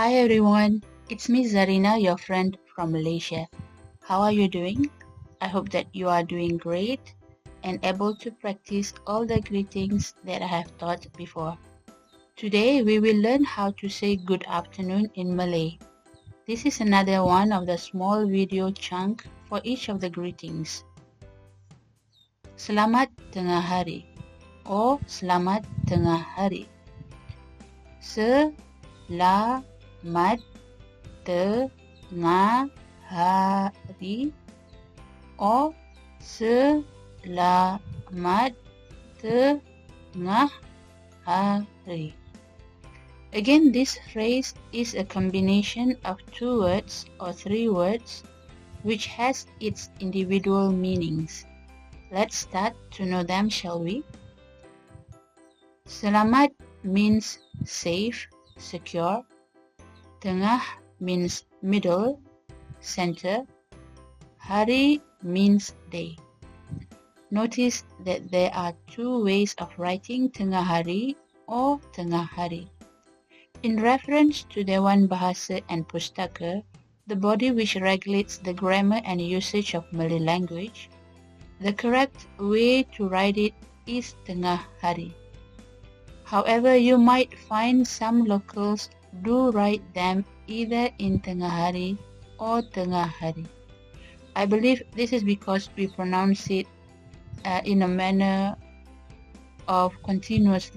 Hi everyone, it's me Zarina, your friend from Malaysia. How are you doing? I hope that you are doing great and able to practice all the greetings that I have taught before. Today we will learn how to say good afternoon in Malay. This is another one of the small video chunk for each of the greetings. Selamat tengah hari or Selamat tengah hari. Selamat tengah hari or selamat tengah hari. Again, this phrase is a combination of two words or three words which has its individual meanings. Let's start to know them, shall we? Selamat means safe, secure. Tengah means middle, center. Hari means day. Notice that there are two ways of writing tengah hari or tengah hari. In reference to Dewan Bahasa and Pustaka, the body which regulates the grammar and usage of Malay language, the correct way to write it is tengah hari. However, you might find some locals do write them either in tengah hari or tengah hari. I believe this is because we pronounce it in a manner of continuous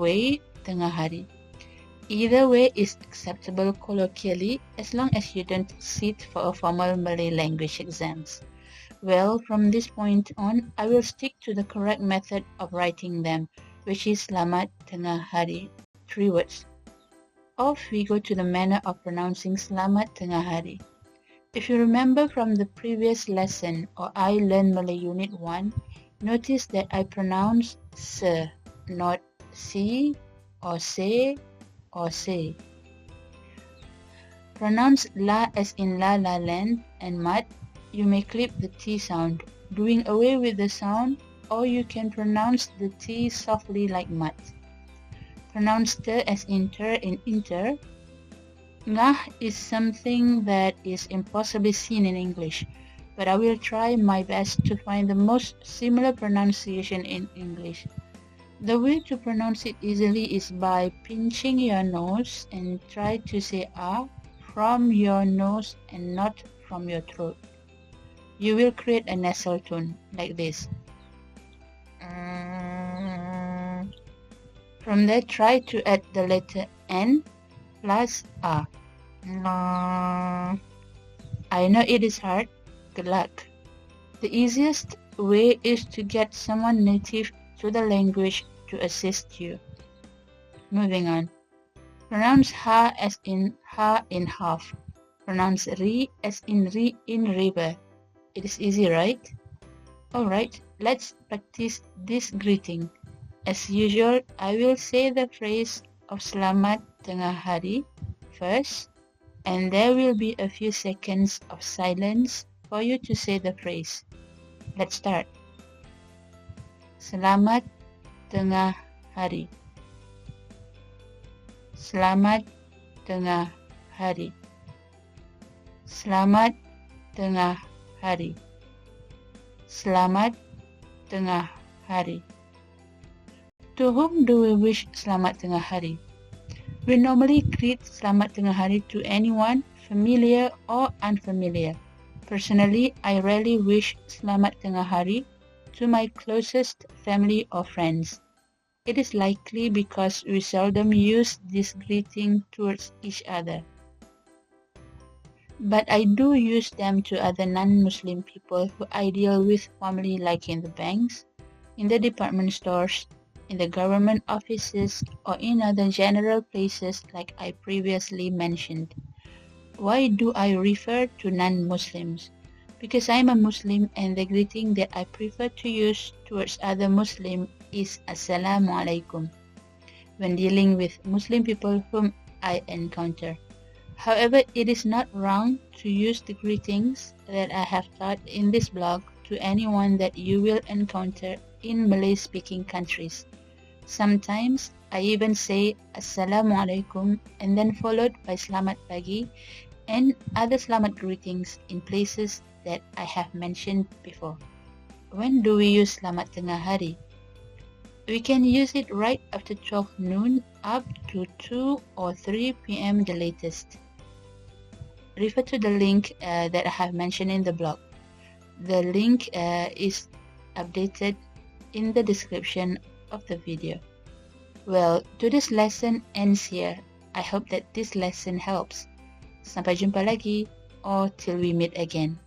way, tengah hari. Either way is acceptable colloquially as long as you don't sit for a formal Malay language exams. Well, from this point on, I will stick to the correct method of writing them, which is Selamat tengah hari, 3 words. Off we go to the manner of pronouncing Selamat tengah hari. If you remember from the previous lesson or I Learn Malay Unit 1, notice that I pronounce se, not si or se or say. Pronounce la as in la land and mat. You may clip the T sound, doing away with the sound, or you can pronounce the T softly like mat. Pronounce ter as in ter in inter. Ngah is something that is impossibly seen in English, but I will try my best to find the most similar pronunciation in English. The way to pronounce it easily is by pinching your nose and try to say ah from your nose and not from your throat. You will create a nasal tone like this. From there, try to add the letter N plus A. I know it is hard. Good luck. The easiest way is to get someone native to the language to assist you. Moving on. Pronounce ha as in ha in half. Pronounce ri as in ri in river. It is easy, right? Alright, let's practice this greeting. As usual, I will say the phrase of Selamat tengah hari first, and there will be a few seconds of silence for you to say the phrase. Let's start. Selamat tengah hari. Selamat tengah hari. Selamat tengah hari. Selamat tengah hari. To whom do we wish Selamat tengah hari? We normally greet Selamat tengah hari to anyone, familiar or unfamiliar. Personally, I rarely wish Selamat tengah hari to my closest family or friends. It is likely because we seldom use this greeting towards each other. But I do use them to other non-Muslim people who I deal with formally, like in the banks, in the department stores, in the government offices, or in other general places like I previously mentioned. Why do I refer to non-Muslims? Because I'm a Muslim and the greeting that I prefer to use towards other Muslim is Assalamualaikum when dealing with Muslim people whom I encounter. However, it is not wrong to use the greetings that I have taught in this blog to anyone that you will encounter in Malay-speaking countries. Sometimes I even say Assalamualaikum and then followed by Selamat Pagi and other Selamat greetings in places that I have mentioned before. When do we use Selamat Tengah Hari? We can use it right after 12 noon up to 2 or 3 p.m. the latest. Refer to the link that I have mentioned in the blog. The link is updated in the description of the video. Well, today's lesson ends here. I hope that this lesson helps. Sampai jumpa lagi, or till we meet again.